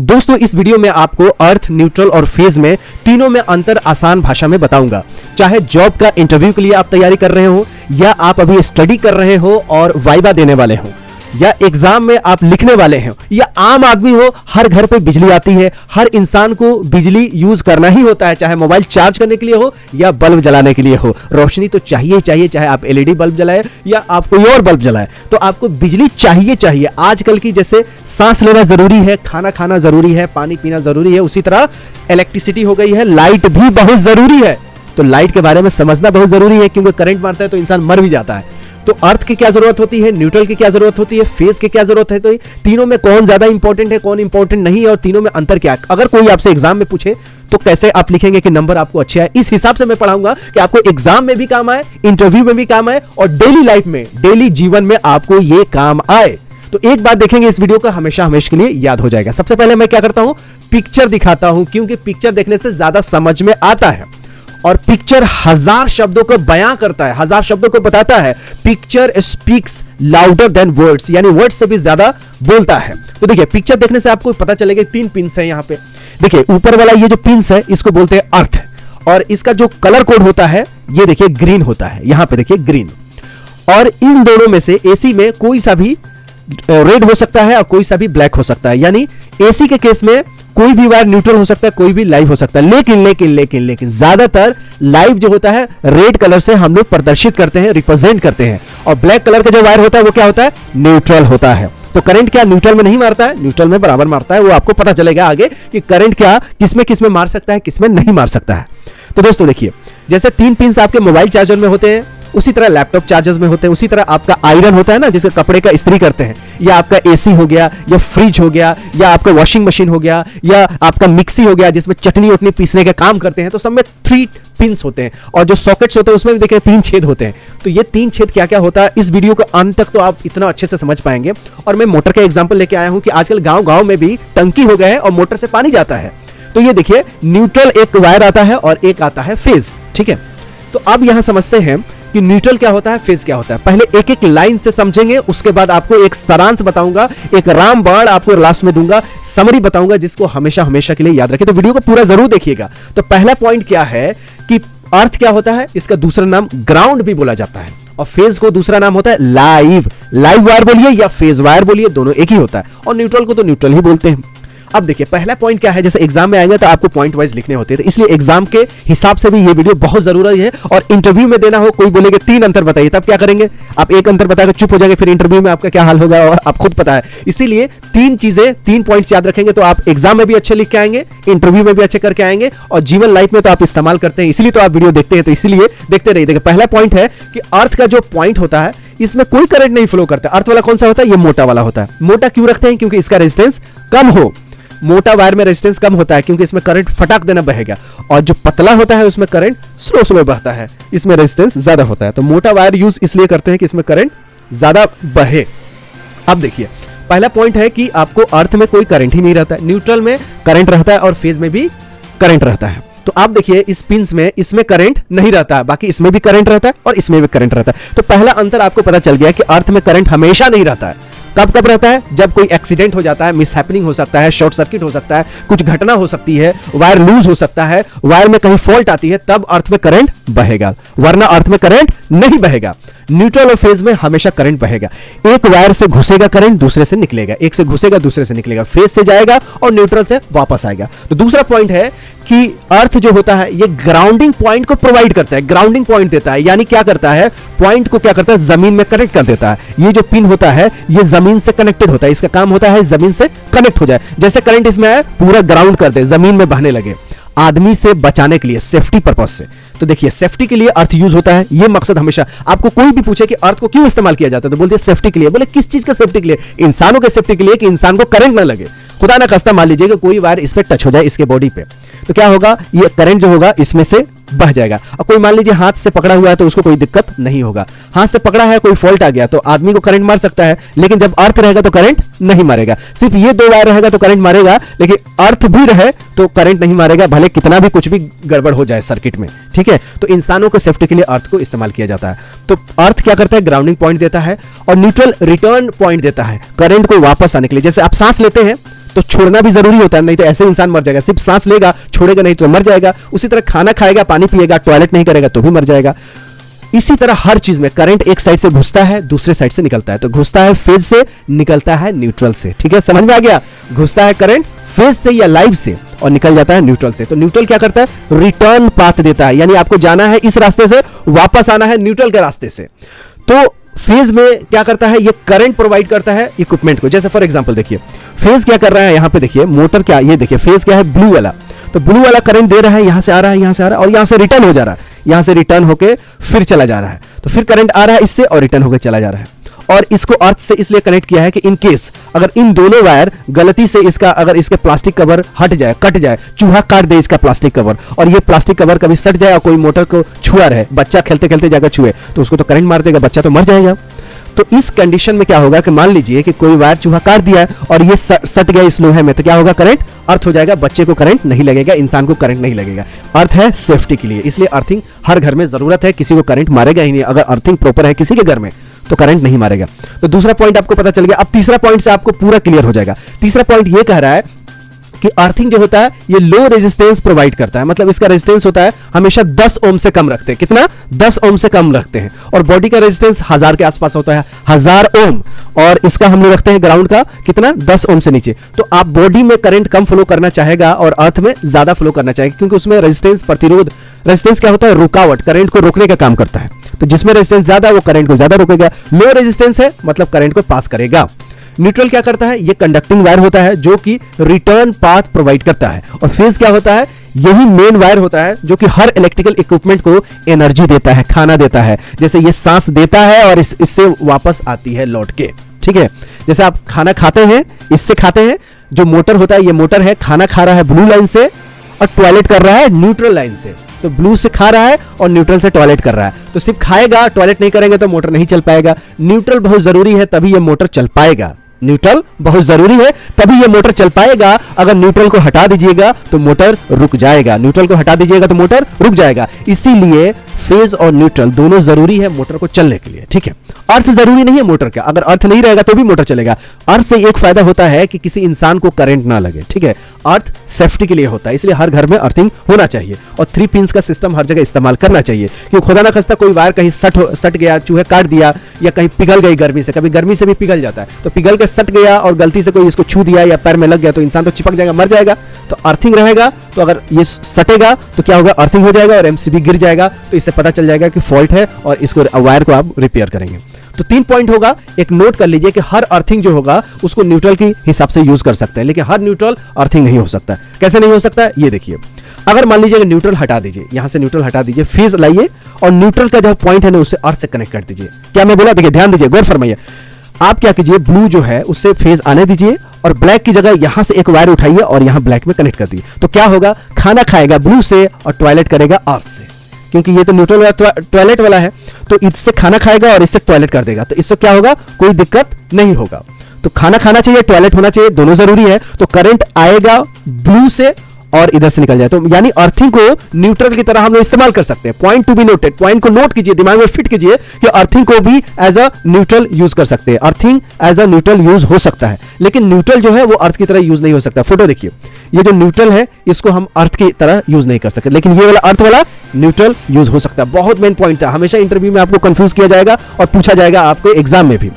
दोस्तों इस वीडियो में आपको अर्थ, न्यूट्रल और फेज में तीनों में अंतर आसान भाषा में बताऊंगा। चाहे जॉब का इंटरव्यू के लिए आप तैयारी कर रहे हो, या आप अभी स्टडी कर रहे हो और वाइवा देने वाले हो, या एग्जाम में आप लिखने वाले हैं, या आम आदमी हो, हर घर पे बिजली आती है, हर इंसान को बिजली यूज करना ही होता है, चाहे मोबाइल चार्ज करने के लिए हो या बल्ब जलाने के लिए हो। रोशनी तो चाहिए चाहिए, चाहे आप एलईडी बल्ब जलाए या आप कोई और बल्ब जलाए, तो आपको बिजली चाहिए चाहिए। आजकल की जैसे सांस लेना जरूरी है, खाना खाना जरूरी है, पानी पीना जरूरी है, उसी तरह इलेक्ट्रिसिटी हो गई है, लाइट भी बहुत जरूरी है। तो लाइट के बारे में समझना बहुत जरूरी है, क्योंकि करंट मारता है तो इंसान मर भी जाता है। तो अर्थ की क्या जरूरत होती है, न्यूट्रल की क्या जरूरत होती है, फेज की क्या जरूरत है, तो तीनों में कौन ज्यादा इंपॉर्टेंट है, कौन इंपॉर्टेंट नहीं है, और तीनों में अंतर क्या है। अगर कोई आपसे एग्जाम में पूछे तो कैसे आप लिखेंगे कि नंबर आपको अच्छे आए, इस हिसाब से मैं पढ़ाऊंगा कि आपको एग्जाम में भी काम आए, इंटरव्यू में भी काम आए, और डेली लाइफ में, डेली जीवन में आपको यह काम आए। तो एक बात देखेंगे इस वीडियो का, हमेशा हमेशा के लिए याद हो जाएगा। सबसे पहले मैं क्या करता हूं, पिक्चर दिखाता हूं, क्योंकि पिक्चर देखने से ज्यादा समझ में आता है, और पिक्चर 1000 शब्दों को बयां करता है, 1000 शब्दों को बताता है। Picture speaks louder than words, यानी वर्ड्स से भी ज्यादा बोलता है। तो देखिए पिक्चर देखने से आपको पता चलेगा, 3 पिंस है यहां पे। देखिए ऊपर वाला ये जो पिंस है इसको बोलते हैं अर्थ, और इसका जो कलर कोड होता है ये देखिए ग्रीन होता है, यहां पे देखिए ग्रीन। और इन दोनों में से एसी में कोई सा भी रेड हो सकता है और कोई सा भी ब्लैक हो सकता है, यानी एसी के केस में कोई भी वायर न्यूट्रल हो सकता है, कोई भी लाइव हो सकता है। लेकिन लेकिन लेकिन लेकिन ज्यादातर लाइव जो होता है रेड कलर से हम लोग प्रदर्शित करते हैं, रिप्रेजेंट करते हैं, और ब्लैक कलर का जो वायर होता है वो क्या होता है, न्यूट्रल होता है। तो करंट क्या न्यूट्रल में नहीं मारता है, न्यूट्रल में बराबर मारता है। वो आपको पता चलेगा आगे कि करंट क्या किसमें मार सकता है, किसमें नहीं मार सकता है। तो दोस्तों देखिए, जैसे 3 पिंस आपके मोबाइल चार्जर में होते हैं, उसी तरह लैपटॉप चार्जर्स में होते हैं, उसी तरह आपका आयरन होता है ना, जिसे कपड़े का इस्त्री करते हैं, या आपका एसी हो गया, या फ्रिज हो गया, या आपका वॉशिंग मशीन हो गया, या आपका मिक्सी हो गया जिसमें चटनी उटनी पीसने का काम करते हैं, तो सब में 3 पिंस होते हैं। और जो सॉकेट्स होते हैं उसमें भी देखिए 3 छेद होते हैं। तो ये 3 छेद क्या क्या होता है, इस वीडियो के अंत तक तो आप इतना अच्छे से समझ पाएंगे। और मैं मोटर का एग्जाम्पल लेके आया हूं कि आजकल गांव गांव में भी टंकी हो गया है और मोटर से पानी जाता है। तो ये देखिए न्यूट्रल एक वायर आता है और एक आता है फेज, ठीक है। तो अब यहां समझते हैं कि न्यूट्रल क्या होता है, फेज क्या होता है। पहले एक एक लाइन से समझेंगे, उसके बाद आपको एक सारांश बताऊंगा, एक रामबाण आपको लास्ट में दूंगा, समरी बताऊंगा, जिसको हमेशा हमेशा के लिए याद रखें। तो वीडियो को पूरा जरूर देखिएगा। तो पहला पॉइंट क्या है कि अर्थ क्या होता है, इसका दूसरा नाम ग्राउंड भी बोला जाता है, और फेज को दूसरा नाम होता है लाइव। लाइव वायर बोलिए या फेज वायर बोलिए, दोनों एक ही होता है। और न्यूट्रल को तो न्यूट्रल ही बोलते हैं। अब देखिए पहला पॉइंट क्या है, जैसे एग्जाम में आएंगे तो आपको पॉइंट वाइज लिखने होते हैं, तो इसलिए एग्जाम के हिसाब से भी ये वीडियो बहुत जरूरी है। और इंटरव्यू में देना हो, कोई बोलेगा 3 अंतर बताइए, तब क्या करेंगे आप, एक अंतर बताकर चुप हो जाएंगे, फिर इंटरव्यू में आपका क्या हाल होगा और आप खुद पता है। इसीलिए 3 चीजें, 3 पॉइंट्स याद रखेंगे तो आप एग्जाम में भी अच्छे लिख के आएंगे, इंटरव्यू में भी अच्छे करके आएंगे, और जीवन लाइफ में तो आप इस्तेमाल करते हैं, इसलिए तो आप वीडियो देखते हैं। तो इसलिए देखते रहिए। देखिए पहला पॉइंट है कि अर्थ का जो पॉइंट होता है इसमें कोई करंट नहीं फ्लो करता। अर्थ वाला कौन सा होता है, ये मोटा वाला होता है। मोटा क्यों रखते हैं, क्योंकि इसका रेजिस्टेंस कम हो। मोटा वायर में रेजिस्टेंस कम होता है क्योंकि इसमें करंट फटाक देना बहेगा, और जो पतला होता है उसमें करंट स्लो स्लो बहता है, इसमें रेजिस्टेंस ज्यादा होता है। तो मोटा वायर यूज इसलिए करते हैं कि इसमें करंट ज्यादा बहे। अब देखिए पहला पॉइंट है कि आपको अर्थ में कोई करंट ही नहीं रहता है, न्यूट्रल में करंट रहता है और फेज में भी करंट रहता है। तो आप देखिए इस पिंस में, इसमें करंट नहीं रहता है, बाकी इसमें भी करंट रहता है और इसमें भी करंट रहता है। तो पहला अंतर आपको पता चल गया कि अर्थ में करंट हमेशा नहीं रहता है। कब कब रहता है, जब कोई एक्सीडेंट हो जाता है, मिसहैपनिंग हो सकता है, शॉर्ट सर्किट हो सकता है, कुछ घटना हो सकती है, वायर लूज हो सकता है, वायर में कहीं फॉल्ट आती है, तब अर्थ में करंट बहेगा, वरना अर्थ में करंट नहीं बहेगा। न्यूट्रल और फेज में हमेशा करंट बहेगा। एक वायर से घुसेगा करंट, दूसरे से निकलेगा, एक से घुसेगा दूसरे से निकलेगा, फेज से जाएगा और न्यूट्रल से वापस आएगा। तो दूसरा पॉइंट है कि अर्थ जो होता है ये ग्राउंडिंग पॉइंट को प्रोवाइड करता है, ग्राउंडिंग पॉइंट देता है, यानी क्या करता है, पॉइंट को क्या करता है, जमीन में कनेक्ट कर देता है। ये जो पिन होता है ये जमीन से कनेक्टेड होता है, इसका काम होता है जमीन से कनेक्ट हो जाए। जैसे करंट इसमें आए, पूरा ग्राउंड कर दे, जमीन में बहने लगे, आदमी से बचाने के लिए, सेफ्टी पर्पस से। तो देखिए सेफ्टी के लिए अर्थ यूज होता है, ये मकसद हमेशा। आपको कोई भी पूछे कि अर्थ को क्यों इस्तेमाल किया जाता है, तो बोलते हैं सेफ्टी के लिए। बोले किस चीज का सेफ्टी के लिए, इंसानों के सेफ्टी के लिए, कि इंसान को करंट ना लगे। खुदा ना खास्ता मान लीजिए कि कोई वायर इस पे टच हो जाए, इसके बॉडी पे, तो क्या होगा, ये करंट जो होगा इसमें से बह जाएगा। और कोई मान लीजिए हाथ से पकड़ा हुआ है तो उसको कोई दिक्कत नहीं होगा। हाथ से पकड़ा है, कोई फॉल्ट आ गया तो आदमी को करंट मार सकता है, लेकिन जब अर्थ रहेगा तो करंट नहीं मारेगा। सिर्फ ये 2 वायर रहेगा तो करंट मारेगा, लेकिन अर्थ भी रहे तो करंट नहीं मारेगा, भले कितना भी कुछ भी गड़बड़ हो जाए सर्किट में, ठीक है। तो इंसानों को सेफ्टी के लिए अर्थ को इस्तेमाल किया जाता है। तो अर्थ क्या करता है, ग्राउंडिंग पॉइंट देता है, और न्यूट्रल रिटर्न पॉइंट देता है, करंट को वापस आने के लिए। जैसे आप सांस लेते हैं तो छोड़ना भी जरूरी होता है, नहीं तो ऐसे इंसान मर जाएगा। सिर्फ सांस लेगा, छोड़ेगा नहीं तो मर जाएगा। उसी तरह खाना खाएगा, पानी पिएगा, टॉयलेट नहीं करेगा तो भी मर जाएगा। इसी तरह हर चीज में करंट एक साइड से घुसता है, दूसरे साइड से निकलता है। तो घुसता है फेज से, निकलता है न्यूट्रल से। ठीक है, समझ में आ गया? घुसता है करंट फेज से या लाइव से और निकल जाता है न्यूट्रल से। तो न्यूट्रल क्या करता है? रिटर्न पाथ देता है, यानी आपको जाना है इस रास्ते से, वापस आना है न्यूट्रल के रास्ते से। तो फेज में क्या करता है? ये करंट प्रोवाइड करता है इक्विपमेंट को। जैसे फॉर एग्जांपल देखिए, फेज क्या कर रहा है, यहां पे देखिए मोटर क्या, ये देखिए फेज क्या है, ब्लू वाला। तो ब्लू वाला करंट दे रहा है, यहां से आ रहा है, यहां से आ रहा है और यहां से रिटर्न हो जा रहा है, यहां से रिटर्न होके फिर चला जा रहा है। तो फिर करंट आ रहा है इससे और रिटर्न होकर चला जा रहा है। और इसको अर्थ से इसलिए कनेक्ट किया है कि इन केस अगर इन दोनों वायर गलती से इसका, अगर इसके प्लास्टिक कवर हट जाए, कट जाए, चूहा काट दे इसका प्लास्टिक कवर और ये प्लास्टिक कवर कभी सट जाए और कोई मोटर को छुआ रहे, बच्चा खेलते खेलते जाकर छुए तो उसको तो करंट मार देगा, बच्चा तो मर जाएगा। तो इस कंडीशन में क्या होगा कि मान लीजिए कि कोई वायर चूहा काट दिया है और ये सट गया इस लोहे में, तो क्या होगा? करंट अर्थ हो जाएगा, बच्चे को करंट नहीं लगेगा, इंसान को करंट नहीं लगेगा। अर्थ है सेफ्टी के लिए, इसलिए अर्थिंग हर घर में जरूरत है। किसी को करंट मारेगा ही नहीं, अगर अर्थिंग प्रॉपर है किसी के घर में तो करंट नहीं मारेगा। तो दूसरा पॉइंट आपको पता चल गया। अब तीसरा पॉइंट से आपको पूरा क्लियर हो जाएगा। तीसरा पॉइंट ये कह रहा है कि अर्थिंग जो होता है ये लो रेजिस्टेंस प्रोवाइड करता है, मतलब इसका रेजिस्टेंस होता है हमेशा 10 ओम से कम रखते हैं। कितना? 10 ओम से कम रखते हैं। और बॉडी का रेजिस्टेंस 1000 के आसपास होता है, 1000 ओम। और इसका हम लोग रखते हैं ग्राउंड का कितना? 10 ओम से नीचे। तो आप बॉडी में करंट कम फ्लो करना चाहेगा और अर्थ में ज्यादा फ्लो करना चाहेगा, क्योंकि उसमें रेजिस्टेंस, प्रतिरोध, रेजिस्टेंस क्या होता है? रुकावट, करंट को रोकने का काम करता है। तो जिसमें रेजिस्टेंस ज्यादा वो करंट को ज्यादा रोकेगा। लो रेजिस्टेंस है मतलब करंट को पास करेगा। न्यूट्रल क्या करता है? ये कंडक्टिंग वायर होता है जो कि रिटर्न पाथ प्रोवाइड करता है। और फेज क्या होता है? यही मेन वायर होता है जो कि हर इलेक्ट्रिकल इक्विपमेंट को एनर्जी देता है, खाना देता है। जैसे ये सांस देता है और इससे वापस आती है लौट के। ठीक है, जैसे आप खाना खाते हैं, इससे खाते हैं। जो मोटर होता है, ये मोटर है, खाना खा रहा है ब्लू लाइन से और टॉयलेट कर रहा है न्यूट्रल लाइन से। तो ब्लू से खा रहा है और न्यूट्रल से टॉयलेट कर रहा है। तो सिर्फ खाएगा, टॉयलेट नहीं करेंगे तो मोटर नहीं चल पाएगा। न्यूट्रल बहुत जरूरी है, तभी ये मोटर चल पाएगा। न्यूट्रल बहुत जरूरी है, तभी ये मोटर चल पाएगा। अगर न्यूट्रल को हटा दीजिएगा तो मोटर रुक जाएगा, न्यूट्रल को हटा दीजिएगा तो मोटर रुक जाएगा। इसीलिए फेज और न्यूट्रल दोनों जरूरी है मोटर को चलने के लिए। ठीक है, अर्थ जरूरी नहीं है मोटर का, अगर अर्थ नहीं रहेगा तो भी मोटर चलेगा। अर्थ से एक फायदा होता है कि किसी इंसान को करंट ना लगे। ठीक है, अर्थ सेफ्टी के लिए होता है, इसलिए हर घर में अर्थिंग होना चाहिए और 3 पिंस का सिस्टम हर जगह इस्तेमाल करना चाहिए। क्योंकि खुदा ना खास्ता कोई वायर कहीं सट गया, चूहे काट दिया या कहीं पिघल गई गर्मी से, कभी गर्मी से भी पिघल जाता है, तो पिघल के सट गया और गलती से कोई इसको छू दिया या पैर में लग गया तो इंसान तो चिपक जाएगा, मर जाएगा। तो अर्थिंग रहेगा, तो अगर ये सटेगा तो क्या होगा? अर्थिंग हो जाएगा और एमसीबी गिर जाएगा। तो इससे पता चल जाएगा कि फॉल्ट है और इसको वायर को आप रिपेयर करेंगे। तो 3 पॉइंट होगा। एक नोट कर लीजिए कि हर अर्थिंग जो होगा उसको न्यूट्रल के हिसाब से यूज कर सकते हैं, लेकिन हर न्यूट्रल अर्थिंग नहीं हो सकता। कैसे नहीं हो सकता? ये देखिए, अगर मान लीजिए न्यूट्रल हटा दीजिए, यहां से न्यूट्रल हटा दीजिए, फेज लाइए और न्यूट्रल का जो पॉइंट है ना उसे अर्थ से कनेक्ट कर दीजिए। क्या मैं बोला? देखिए, ध्यान दीजिए, गौर फरमाइए। आप क्या कीजिए, ब्लू जो है उससे फेज आने दीजिए और ब्लैक की जगह यहां से एक वायर उठाइए और यहां ब्लैक में कनेक्ट कर दिए। तो क्या होगा? खाना खाएगा ब्लू से और टॉयलेट करेगा अर्थ से, क्योंकि ये तो न्यूट्रल वाला टॉयलेट वाला है। तो इससे खाना खाएगा और इससे टॉयलेट कर देगा, तो इससे क्या होगा? कोई दिक्कत नहीं होगा। तो खाना खाना चाहिए, टॉयलेट होना चाहिए, दोनों जरूरी है। तो करंट आएगा ब्लू से और इधर से निकल जाए। तो यानी अर्थिंग को न्यूट्रल की तरह हम लोग इस्तेमाल कर सकते हैं। Point to be noted, point को नोट कीजिए, दिमाग में फिट कीजिए कि अर्थिंग को भी एज अ न्यूट्रल यूज कर सकते हैं। Earthing as a neutral use हो सकता है, लेकिन न्यूट्रल जो है वो अर्थ की तरह यूज नहीं हो सकता। फोटो देखिए, ये जो न्यूट्रल है इसको हम अर्थ की तरह यूज नहीं कर सकते, लेकिन ये वाला अर्थ वाला न्यूट्रल यूज हो सकता है। बहुत मेन पॉइंट था, हमेशा इंटरव्यू में आपको कंफ्यूज किया जाएगा और पूछा जाएगा आपको एग्जाम में भी।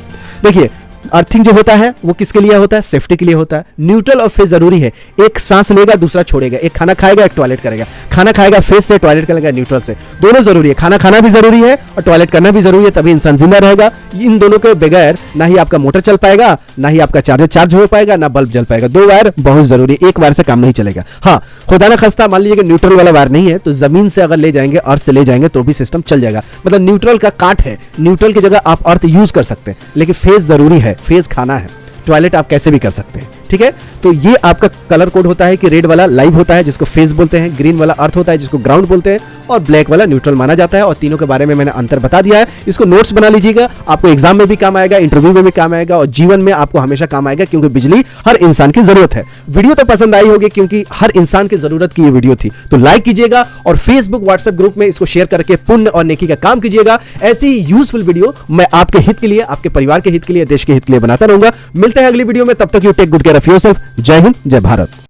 देखिए, अर्थिंग जो होता है वो किसके लिए होता है? सेफ्टी के लिए होता है। न्यूट्रल और फेज जरूरी है। एक सांस लेगा, दूसरा छोड़ेगा, एक खाना खाएगा, एक टॉयलेट करेगा। खाना खाएगा फेज से, टॉयलेट करेगा न्यूट्रल से, दोनों जरूरी है। खाना खाना भी जरूरी है और टॉयलेट करना भी जरूरी है, तभी इंसान जिंदा रहेगा। इन दोनों के बगैर ना ही आपका मोटर चल पाएगा, ना ही आपका चार्जर चार्ज हो पाएगा, ना बल्ब जल पाएगा। 2 वायर बहुत जरूरी है, एक वायर से काम नहीं चलेगा। हाँ, खुदा ना खास्ता मान लीजिए कि न्यूट्रल वाला वायर नहीं है तो जमीन से अगर ले जाएंगे, अर्थ से ले जाएंगे तो भी सिस्टम चल जाएगा। मतलब न्यूट्रल का काट है, न्यूट्रल की जगह आप अर्थ यूज कर सकते हैं, लेकिन फेज जरूरी है। फेज खाना है, टॉयलेट आप कैसे भी कर सकते हैं। ठीक है, तो ये आपका कलर कोड होता है कि रेड वाला लाइव होता है जिसको फेज बोलते हैं, ग्रीन वाला अर्थ होता है जिसको ग्राउंड बोलते हैं, और ब्लैक वाला न्यूट्रल माना जाता है। और तीनों के बारे में मैंने अंतर बता दिया है। इसको नोट्स बना लीजिएगा, आपको एग्जाम में भी काम आएगा, इंटरव्यू में भी काम आएगा और जीवन में आपको हमेशा काम आएगा, क्योंकि बिजली हर इंसान की जरूरत है। वीडियो तो पसंद आई होगी क्योंकि हर इंसान की जरूरत की ये वीडियो थी, तो लाइक कीजिएगा और फेसबुक व्हाट्सएप ग्रुप में इसको शेयर करके पुण्य और नेकी का काम कीजिएगा। ऐसी ही यूजफुल वीडियो मैं आपके हित के लिए, आपके परिवार के हित के लिए, देश के हित के लिए बनाता रहूंगा। मिलते हैं अगली वीडियो में, तब तक you take good care. Care of yourself. जय हिंद, जय भारत।